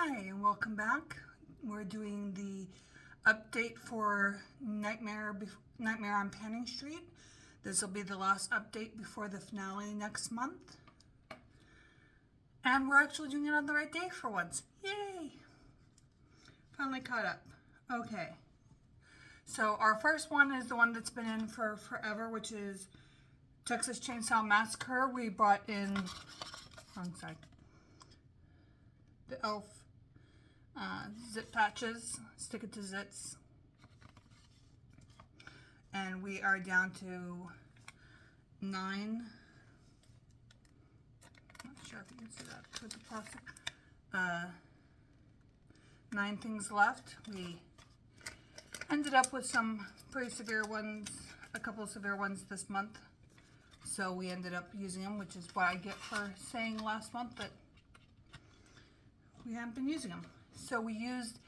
Hi and welcome back. We're doing the update for Nightmare on Panning Street. This will be the last update before the finale next month. And we're actually doing it on the right day for once. Yay! Finally caught up. Okay. So our first one is the one that's been in for forever, which is Texas Chainsaw Massacre. We brought in, wrong side, the elf zip patches, stick it to zits, and we are down to 9. Not sure if you can see that with the plastic. 9 things left. We ended up with some pretty severe ones, a couple of severe ones this month, so we ended up using them, which is what I get for saying last month that we haven't been using them. So we used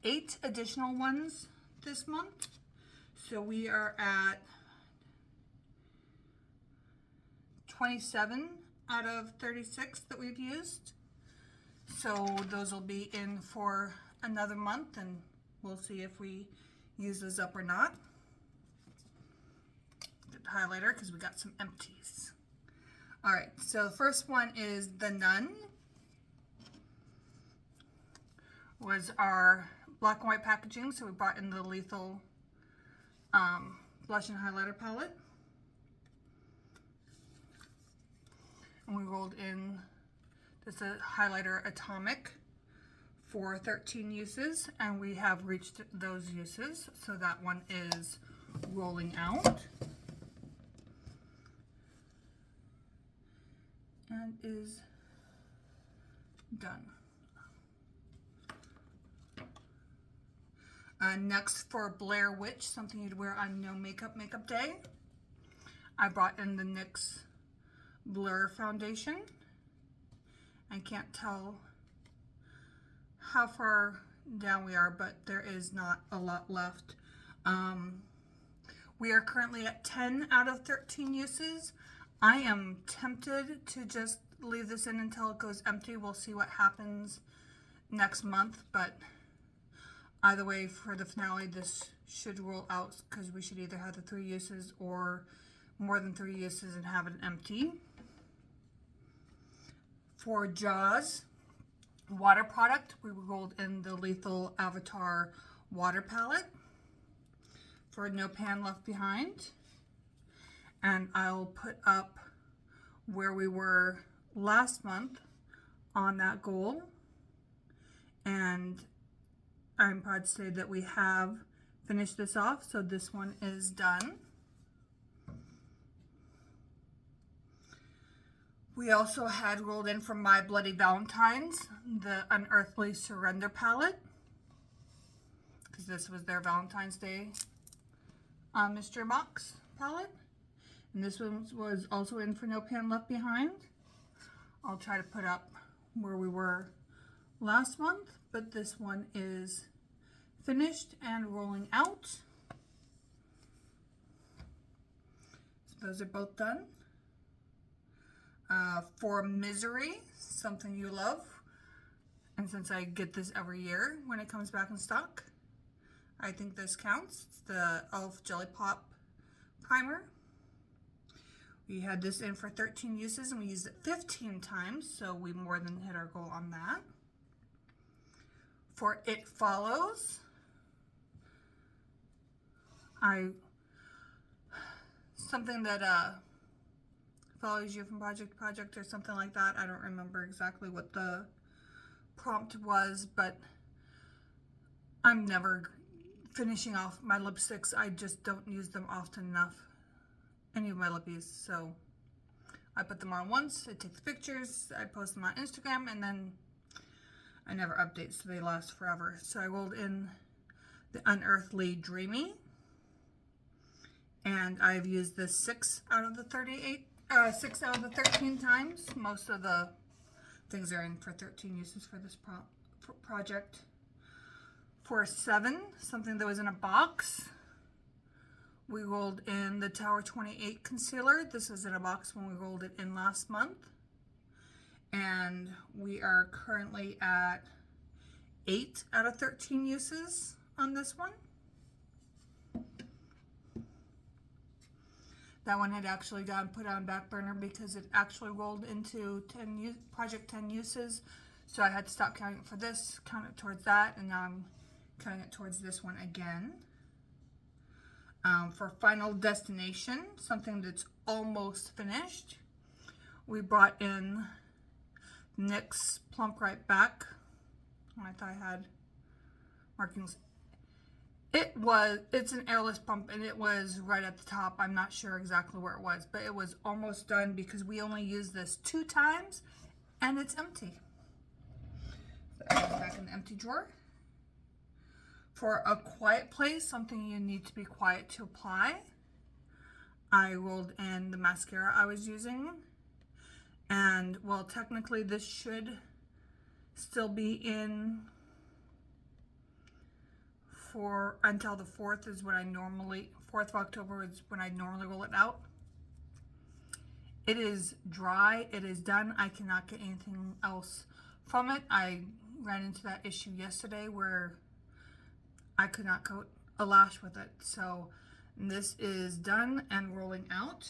8 additional ones this month. So we are at 27 out of 36 that we've used. So those will be in for another month and we'll see if we use those up or not. Get the highlighter because we got some empties. All right, so the first one is The Nun. Was our black and white packaging, so we brought in the Lethal blush and highlighter palette, and we rolled in this highlighter Atomic for 13 uses, and we have reached those uses, so that one is rolling out and is done. Next, for Blair Witch, something you'd wear on no makeup day, I brought in the NYX Blur Foundation. I can't tell how far down we are, but there is not a lot left. We are currently at 10 out of 13 uses. I am tempted to just leave this in until it goes empty. We'll see what happens next month, but either way, for the finale, this should roll out because we should either have the 3 uses or more than 3 uses and have it empty. For Jaws water product, we rolled in the Lethal Avatar water palette for No Pan Left Behind. And I'll put up where we were last month on that goal. And I'm proud to say that we have finished this off, so this one is done. We also had rolled in from My Bloody Valentine's the Unearthly Surrender palette, because this was their Valentine's Day mystery box palette. And this one was also in for No Pan Left Behind. I'll try to put up where we were last month, but this one is finished and rolling out. So those are both done. For Misery, something you love, and since I get this every year when it comes back in stock, I think this counts. It's the e.l.f. Jelly Pop Primer. We had this in for 13 uses and we used it 15 times, so we more than hit our goal on that. For It Follows, something that follows you from project to project or something like that. I don't remember exactly what the prompt was, but I'm never finishing off my lipsticks. I just don't use them often enough, any of my lippies, so I put them on once, I take the pictures, I post them on Instagram, and then I never update, so they last forever. So I rolled in the Unearthly Dreamy, and I've used this 6 out of the 13 times. Most of the things are in for 13 uses for this project. For 7, something that was in a box, we rolled in the Tower 28 concealer. This was in a box when we rolled it in last month. And we are currently at 8 out of 13 uses on this one. That one had actually got put on back burner because it actually rolled into project 10 uses. So I had to stop counting it for this, count it towards that, and now I'm counting it towards this one again. For Final Destination, something that's almost finished, we brought in NYX Plump Right Back. I thought I had markings. It's an airless pump, and it was right at the top. I'm not sure exactly where it was, but it was almost done because we only used this 2 times, and it's empty. So that goes back in the empty drawer. For A Quiet Place, something you need to be quiet to apply, I rolled in the mascara I was using. And, well, technically this should still be in for until the 4th is when 4th of October is when I normally roll it out. It is dry, it is done. I cannot get anything else from it. I ran into that issue yesterday where I could not coat a lash with it. So this is done and rolling out.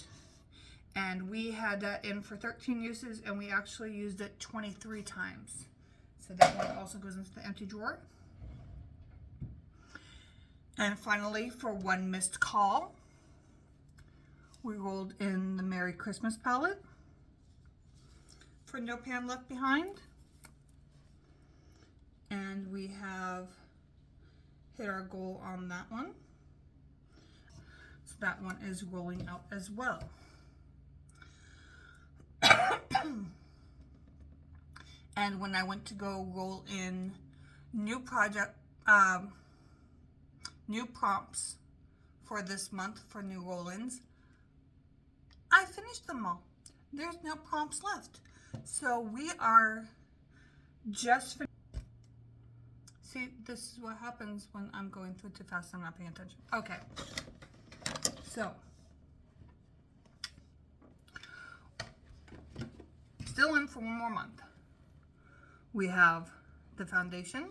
And we had that in for 13 uses, and we actually used it 23 times. So that one also goes into the empty drawer. And finally, for One Missed Call, we rolled in the Merry Christmas palette for No Pan Left Behind. And we have hit our goal on that one. So that one is rolling out as well. And when I went to go roll in new prompts for this month for new roll-ins, I finished them all. There's no prompts left. So we are just see, this is what happens when I'm going through too fast. I'm not paying attention. Okay. So still in for one more month. We have the foundation.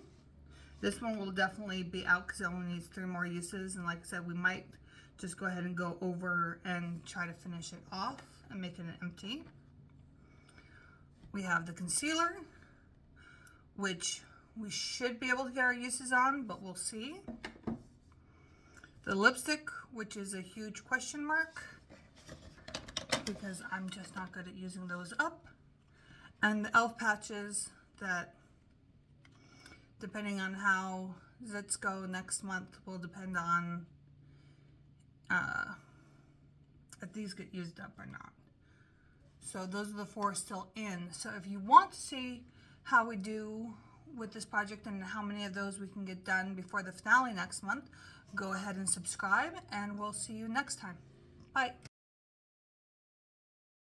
This one will definitely be out because it only needs 3 more uses. And like I said, we might just go ahead and go over and try to finish it off and make it an empty. We have the concealer, which we should be able to get our uses on, but we'll see. The lipstick, which is a huge question mark because I'm just not good at using those up. And the e.l.f. patches that, depending on how zits go next month, will depend on if these get used up or not. So those are the 4 still in. So if you want to see how we do with this project and how many of those we can get done before the finale next month, go ahead and subscribe, and we'll see you next time. Bye.